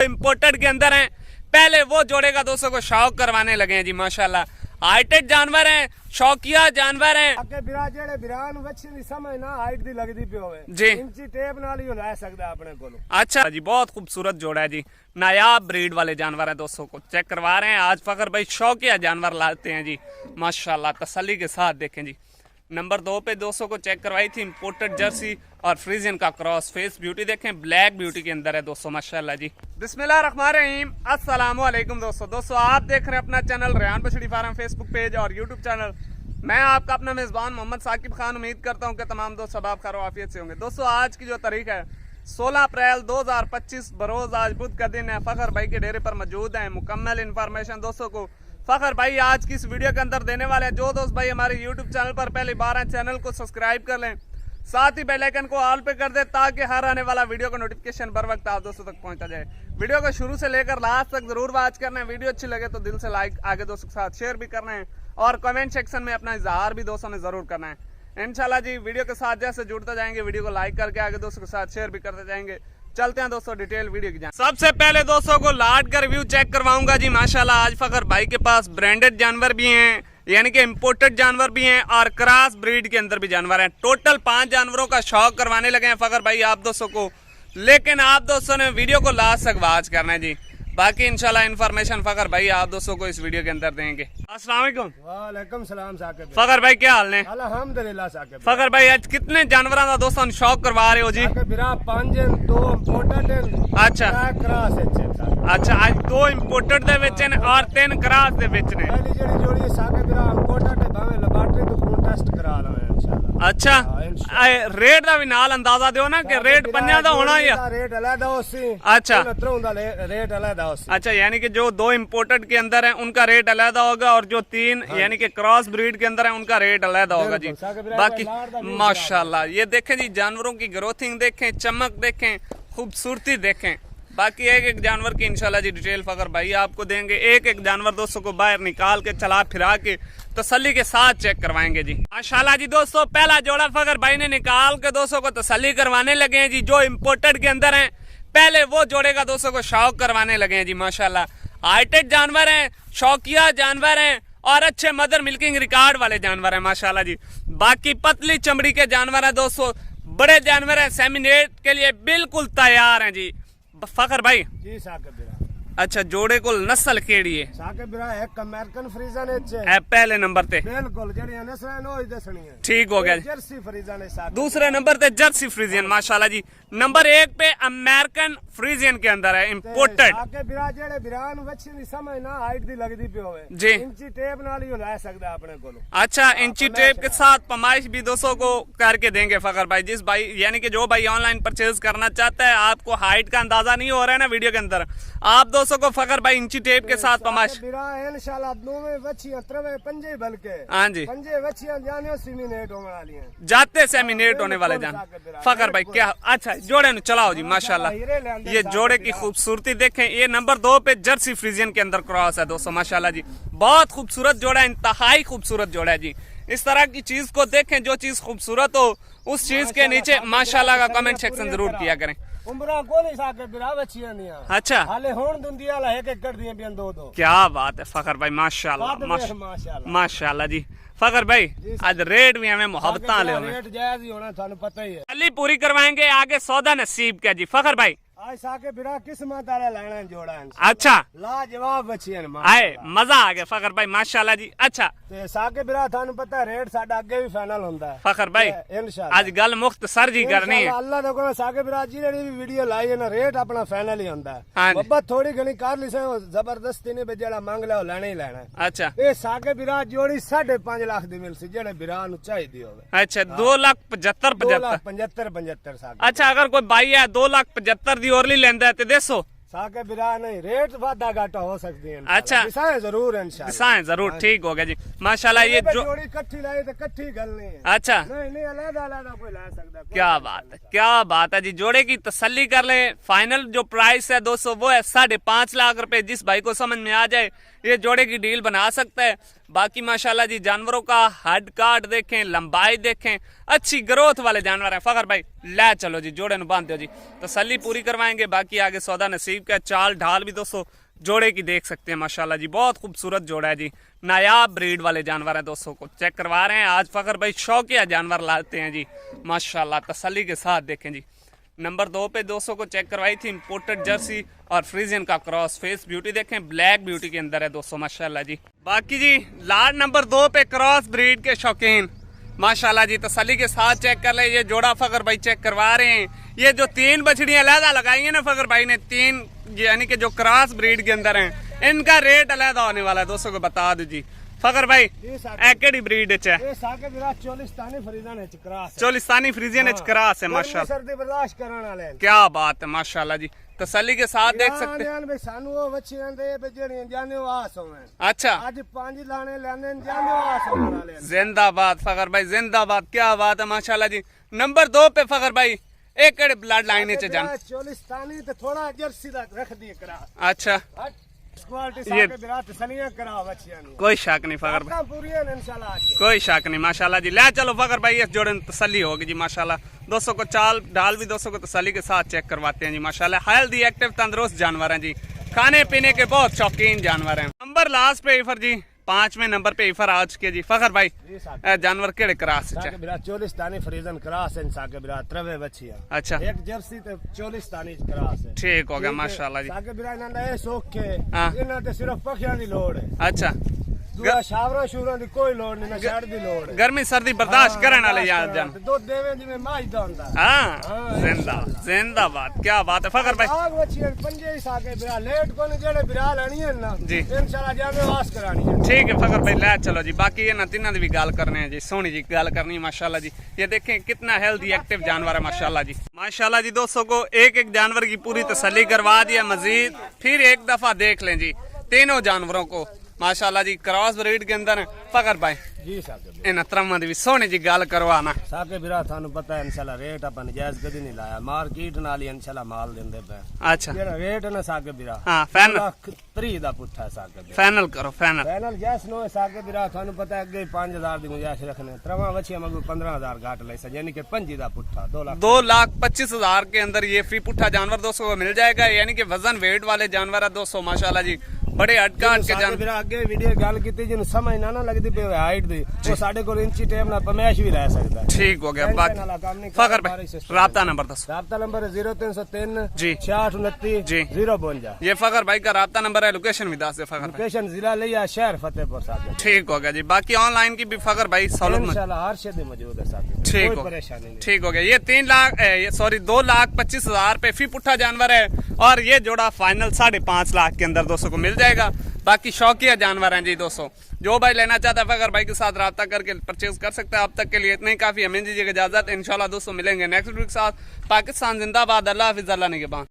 Imported के अंदर हैं। पहले वो जोड़े का दोस्तों को शौक करवाने लगे हैं जी माशाल्लाह। हाइटेड जानवर हैं, शौकिया जानवर हैं आगे बिराजेड़े बिरान वच्चे दी समझ ना हाइट दी लगदी पे होवे जी, इंची टेप नाल ही ला सकदा अपने कोलो। अच्छा जी, बहुत खूबसूरत जोड़ा है जी, नायाब ब्रीड वाले जानवर है दोस्तों को चेक करवा रहे हैं आज फखर भाई। शौकिया जानवर लाते हैं जी माशाल्लाह, तसल्ली के साथ देखें जी। नंबर 2 पे दोस्तों को चेक करवाई थी इम्पोर्टेड जर्सी और फ्रीजियन का क्रॉस। फेस ब्यूटी देखें, ब्लैक ब्यूटी के अंदर है दोस्तों माशाल्लाह जी। बिस्मिल्लाहिर्रहमानिर्रहीम, अस्सलाम वालेकुम दोस्तों आप देख रहे हैं अपना चैनल रेहान बछड़ी फार्म फेसबुक पेज और यूट्यूब चैनल। मैं आपका अपना मेजबान मोहम्मद साकिब खान। उम्मीद करता हूँ कि तमाम दोस्त सब आप खैर आफियत से होंगे। दोस्तों आज की जो तारीख है 16 अप्रैल 2025 बरोज आज बुध का दिन है। फखर भाई के डेरे पर मौजूद है। मुकम्मल इन्फॉर्मेशन दोस्तों को फखर भाई आज की इस वीडियो के अंदर देने वाले हैं। जो दोस्त भाई हमारे यूट्यूब चैनल पर पहली बार हैं चैनल को सब्सक्राइब कर लें, साथ ही बेल आइकन को ऑल पे कर दे ताकि हर आने वाला वीडियो का नोटिफिकेशन बर वक्त आप दोस्तों तक पहुंचा जाए। वीडियो को शुरू से लेकर लास्ट तक जरूर वॉच करना है। वीडियो अच्छी लगे तो दिल से लाइक आगे दोस्तों के साथ शेयर भी करना है और कमेंट सेक्शन में अपना इजहार भी दोस्तों ने जरूर करना है इंशाल्लाह जी। वीडियो के साथ जैसे जुड़ते जाएंगे वीडियो को लाइक करके आगे दोस्तों के साथ शेयर भी करते जाएंगे। चलते हैं दोस्तों डिटेल वीडियो की जान। सबसे पहले दोस्तों को लाट का रिव्यू चेक करवाऊंगा जी माशाल्लाह। आज फखर भाई के पास ब्रांडेड जानवर भी हैं, यानी कि इम्पोर्टेड जानवर भी हैं और क्रॉस ब्रीड के अंदर भी जानवर हैं। टोटल 5 जानवरों का शौक करवाने लगे हैं फखर भाई आप दोस्तों को, लेकिन आप दोस्तों ने वीडियो को लास्ट तक वॉच करना है जी। बाकी इंशाल्लाह इन्फॉर्मेशन फखर भाई आप दोस्तों को इस वीडियो के अंदर देंगे। अस्सलाम वालेकुम। वालेकुम सलाम साकिब। फखर भाई क्या हाल ने? अल्हम्दुलिल्लाह साकिब। फखर भाई आज कितने जानवरों का दोस्तों शौक करवा रहे हो जी? साकिब बिरा 5 2 इम्पोर्टेड अच्छा क्रॉस है। अच्छा, आज 2 इम्पोर्टेड दे विच ने और 3 क्रॉस दे विच ने। पहली जेडी जोड़ी साकिब बिरा इम्पोर्टेड है, भावे लेबोरेटरी तो खून टेस्ट करा लवे इंशाल्लाह। अच्छा रेट का भी नाल अंदाजा दो ना कि रेट 50 का होना या रेट अलग होसी। अच्छा रेट अलग होसी। अच्छा, यानी कि जो 2 इम्पोर्टेड के अंदर है उनका रेट अलग होगा और जो 3 यानी कि क्रॉस ब्रीड के अंदर है उनका रेट अलग होगा जी। बाकी माशाल्लाह ये देखें जी, जानवरों की ग्रोथिंग देखें, चमक देखें, खूबसूरती देखें। बाकी एक एक जानवर की इंशाल्लाह जी डिटेल फखर भाई आपको देंगे। एक एक जानवर दोस्तों को बाहर निकाल के चला फिरा के तसल्ली के साथ चेक करवाएंगे जी माशाल्लाह जी। दोस्तों पहला जोड़ा फखर भाई ने निकाल के दोस्तों को तसल्ली करवाने लगे हैं जी, जो इम्पोर्टेड के अंदर है। पहले वो जोड़े का दोस्तों को शौक करवाने लगे हैं जी माशाल्लाह। हाइटेड जानवर हैं, शौकिया जानवर हैं और अच्छे मदर मिल्किंग रिकॉर्ड वाले जानवर हैं माशाल्लाह जी। बाकी पतली चमड़ी के जानवर हैं दोस्तों, बड़े जानवर हैं, सेमिनेट के लिए बिल्कुल तैयार हैं जी फखर भाई जी साकिब बिरा। अच्छा, जोड़े को नस्ल केड़ी है? साकिब बिरा एक अमेरिकन फ्रीजन है पहले नंबर ते बिल्कुल जेडी नस्ल है नो दसनी है। ठीक हो गया। जर्सी फ्रीजन है साकिब। दूसरे नंबर पे जर्सी फ्रीजियन माशाल्लाह जी। नंबर 1 पे अमेरिकन फ्रीजियन के अंदर है इम्पोर्टेड। साकिब बिरा जेडे बिरान वच्चे दी समझ ना हाइट दी लगदी पे होवे जी, इंची टेप नाल ही ला सकदा अपने कोलो। अच्छा, इंची टेप के साथ पमाइश भी दोस्तों को करके देंगे फखर भाई। जिस भाई यानी कि जो भाई ऑनलाइन परचेज करना चाहता है, आपको हाइट का अंदाजा नहीं हो रहा है ना वीडियो के अंदर, आप दोस्तों को फखर भाई इंची टेप के साथ पमाइश इंशाल्लाह दोवें वच्छियां त्रवे पंजे बल्कि हाँ जी पंजे वच्छियां जाने सेमिनेट होने वाली हैं, जाते सेमिनेट होने वाले जान फखर भाई क्या। अच्छा जोड़े नु चलाओ जी माशाल्लाह। ये जोड़े की खूबसूरती देखें। ये नंबर 2 पे जर्सी फ्रीजियन के अंदर क्रॉस है दोस्तों माशाल्लाह जी। बहुत खूबसूरत जोड़ा है, इंतहाई खूबसूरत जोड़ा है जी। इस तरह की चीज को देखें, जो चीज खूबसूरत हो उस चीज के नीचे माशाल्लाह का कमेंट सेक्शन जरूर किया करें। उम्रा कोनी साके बिरा वच्छियां नहीं। अच्छा हाले होन दुंदिया ला एक एक कर दिए बियान दो दो। क्या बात है फखर भाई माशाल्लाह माशाल्लाह जी। फखर भाई आज रेट भी हमें मोहब्बत ले रेट जायज ही होना, थानू पता ही है। अली पूरी करवाएंगे, आगे सौदा नसीब का जी फखर भाई। आज साके बिरा किस्मत वाला लाना जोड़ा है। अच्छा लाजवाब बच्चियां आए, मजा आ गया फखर भाई माशाल्लाह जी। अच्छा ते साके बिरा थानू पता है रेट साडा अगे भी फाइनल होंदा है फखर भाई। इंशाल्लाह आज गल मुख्तसर जी करनी है। अल्लाह दे कोल साके बिरा जी जेडी भी वीडियो लाई है ना रेट अपना फाइनल ही होंदा है। हां बब्बा थोड़ी घणी कर ली से जबरदस्ती नहीं, जेड़ा मांग ले लेना ही लेना है। अच्छा ए साके बिरा जोड़ी 5.5 लाख दी मिल सी, जेड़े बिरा नु चाहिदी होवे। अच्छा 2,75,75 साके। अच्छा अगर कोई भाई है 2,75,000 दी और लेंदा है ते देसो साके बिरा नहीं, रेट वादा घाटा हो सकती है। अच्छा दिशाएं जरूर है इंशाल्लाह, दिशाएं जरूर। ठीक हो गया जी माशाल्लाह। ये जो जोड़ी इकट्ठी लाई तो इकट्ठी गल नहीं है। अच्छा नहीं अलग-अलग कोई ला सकता। क्या बात है, क्या बात है जी। जोड़े की तसल्ली कर लें। फाइनल जो प्राइस है दोस्तों वो है 5.5 लाख रुपए। जिस भाई को समझ में आ जाए ये जोड़े की डील बना सकता है। बाकी माशाल्लाह जी जानवरों का हड काट देखें, लंबाई देखें, अच्छी ग्रोथ वाले जानवर हैं। फखर भाई ले चलो जी, जोड़े बांध दो जी, तसल्ली पूरी करवाएंगे। बाकी आगे सौदा नसीब का। चाल ढाल भी दोस्तों जोड़े की देख सकते हैं माशाल्लाह जी, बहुत खूबसूरत जोड़ा है जी। नायाब ब्रीड वाले जानवर हैं दोस्तों को चेक करवा रहे हैं आज फखर भाई। शौकिया जानवर लाते हैं जी माशाल्लाह, तसल्ली के साथ देखें जी। नंबर 2 पे दोस्तों को चेक करवाई थी इंपोर्टेड जर्सी और फ्रीजियन का क्रॉस। फेस ब्यूटी देखें, ब्लैक ब्यूटी के अंदर है दोस्तों माशाल्लाह जी। बाकी जी लाड नंबर 2 पे क्रॉस ब्रीड के शौकीन माशाल्लाह जी, तसल्ली के साथ चेक कर ले। ये जोड़ा फखर भाई चेक करवा रहे हैं। ये जो 3 बछड़ियां अलहदा लगाई है ना फखर भाई ने, 3 यानी कि जो क्रॉस ब्रीड के अंदर हैं, इनका रेट अलहदा होने वाला है दोस्तों को बता दो जी। फखर भाई केड़ी ब्रीड है? चोलिस्तानी फ्रीजियन क्रॉस है माशाल्लाह, सर्दी बर्दाश्त करने वाले हैं। क्या बात है माशाल्लाह जी, तसल्ली के साथ देख सकते हैं। अच्छा जिंदाबाद फखर भाई, जिंदाबाद, क्या बात है माशाल्लाह जी। नंबर 2 पे फखर भाई एक केड़े ब्लड लाइन च जान? चोलिस्तानी तो थोड़ा जर्सी रख दिए करा। अच्छा ये कोई शक नहीं फखर भाई, कोई शक नहीं माशाल्लाह जी। ले चलो फखर भाई, इस जोड़े में तसल्ली होगी जी माशाल्लाह। दोस्तों को चाल ढाल भी दोस्तों को तसल्ली के साथ चेक करवाते हैं जी माशाल्लाह। हेल्दी एक्टिव तंदुरुस्त जानवर हैं जी, खाने पीने के बहुत शौकीन जानवर हैं। नंबर लास्ट पे इफर जी, 5वें नंबर पे इफर आज के जी। फखर भाई जानवर केड़े क्रॉस है? चोलिस्तानी फ्रीजन क्रॉस है साके बिरा त्रवे बच्चियां। अच्छा एक जर्सी ते चोलिस्तानी क्रॉस है। ठीक हो गया माशाल्लाह जी। साके बिरा नंदा ए सोखे हाँ। इना ते सिर्फ पखियां दी लोड़ है। अच्छा दूआ शावरा शूरा दी कोई लोड़ नहीं, ना शड़ दी लोड़ है। गर्मी सर्दी बर्दाश्त करने वाले यार जान। दूध देवे जिवें माई दा हुंदा। हां जिंदाबाद, क्या बात है फखर भाई। आग बच्चियां पंजे ही साके बिरा लेट कोने जेड़े बिरा लेनी है ना जी इंशाल्लाह जाने वास करानी है। ठीक है फखर भाई, ले चलो जी। बाकी ये ना तीनों की भी गल करने हैं जी, सोनी जी गल करनी है माशाल्लाह जी। ये देखें कितना हेल्दी एक्टिव जानवर है माशाल्लाह जी। माशाल्लाह जी दोस्तों को एक एक जानवर की पूरी तसल्ली करवा दिया। मजीद फिर एक दफा देख लें जी तीनों जानवरों को माशाल्लाह जी। क्रॉस ब्रीड के अंदर फखर भाई जी साके इन त्रमां दी भी सोनी जी गल करवाना। साके बिरा थानू पता है इंशाल्लाह रेट अपन जायज कदी नहीं लाया, मार्केट नाल ही इंशाल्लाह माल देंदे पे। अच्छा जेड़ा रेट है ना साके बिरा हां फाइनल 3 दा पुट्ठा साके बिरा। फाइनल करो फाइनल। फाइनल जैस नो साके बिरा थानू पता है अगे 5000 दी गुंजाइश रखने, त्रवा बच्चियां मगू 15000 घाट ले स, यानी कि 5 दा पुट्ठा 2,25,000 के अंदर ये फ्री पुट्ठा जानवर दोस्तों को मिल जाएगा। यानी कि वजन वेट वाले जानवर है दोस्तों माशाल्लाह जी, बड़े हटकाट के जानवर। अगे वीडियो गल कीती जिन समझ ना लगदी पे हाइट दी, वो साडे कोल इंची टेप ना पमेश भी ले सकदा। ठीक हो गया। बाकी फखर भाई राब्ता नंबर दसो। राब्ता नंबर 0303 जी 6629 जी 052। ये फखर भाई का राब्ता नंबर है। लोकेशन भी दस दे फखर भाई। लोकेशन जिला लिया शहर फतेहपुर साहब। ठीक हो गया जी। बाकी ऑनलाइन की भी फखर भाई सहूलत इंशाल्लाह हर शे मौजूद है साहब। ठीक हो परेशानी नहीं। ठीक हो गया। ये 2,25,000 पे फी पुट्ठा जानवर है और ये जोड़ा फाइनल 5.5 लाख के अंदर दोस्तों को मिल जाएगा। बाकी शौकिया जानवर हैं जी दोस्तों, जो भाई लेना चाहता है फखर भाई के साथ रब्ता करके परचेज कर सकता है। अब तक के लिए इतना ही काफी। हमें दीजिएगा इजाजत, इंशाल्लाह दोस्तों मिलेंगे नेक्स्ट वीडियो के साथ। पाकिस्तान जिंदाबाद, अल्लाह हाफिज़, अल्लाह निगहबान।